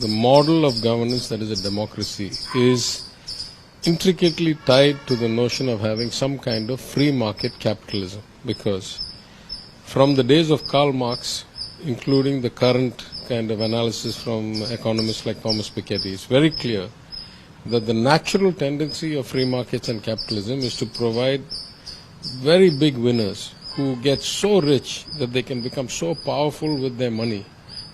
the model of governance that is a democracy is intricately tied to the notion of having some kind of free market capitalism, because from the days of Karl Marx, including the current kind of analysis from economists like Thomas Piketty, it's very clear that the natural tendency of free markets and capitalism is to provide very big winners who get so rich that they can become so powerful with their money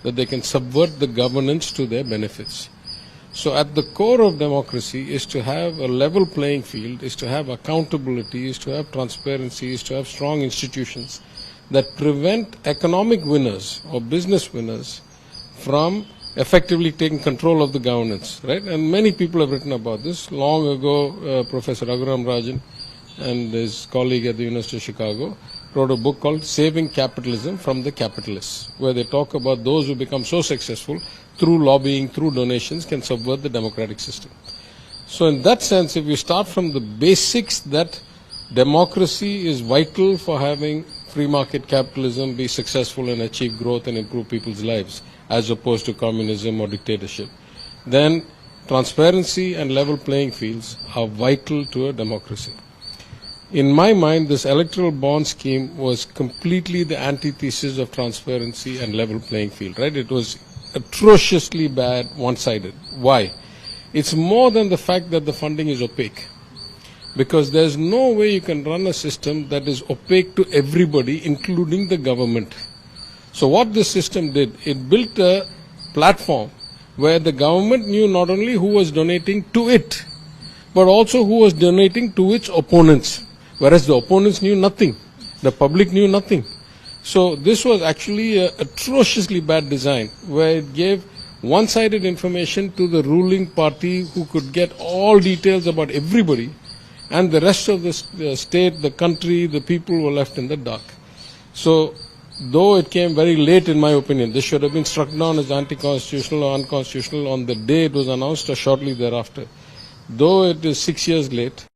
that they can subvert the governance to their benefits. So at the core of democracy is to have a level playing field, is to have accountability, is to have transparency, is to have strong institutions that prevent economic winners or business winners from effectively taking control of the governance, right? And many people have written about this. Long ago, Professor Raghuram Rajan and his colleague at the University of Chicago wrote a book called Saving Capitalism from the Capitalists, where they talk about those who become so successful through lobbying, through donations, can subvert the democratic system. So in that sense, if you start from the basics that democracy is vital for having free market capitalism be successful and achieve growth and improve people's lives, as opposed to communism or dictatorship, then transparency and level playing fields are vital to a democracy. In my mind, this electoral bond scheme was completely the antithesis of transparency and level playing field, right? It was atrociously bad, one-sided. Why? It's more than the fact that the funding is opaque. Because there's no way you can run a system that is opaque to everybody, including the government. So what this system did, it built a platform where the government knew not only who was donating to it, but also who was donating to its opponents. Whereas the opponents knew nothing. The public knew nothing. So this was actually an atrociously bad design, where it gave one-sided information to the ruling party who could get all details about everybody, and the rest of the state, the country, the people were left in the dark. So though it came very late, in my opinion, this should have been struck down as anti-constitutional or unconstitutional on the day it was announced or shortly thereafter. Though it is 6 years late,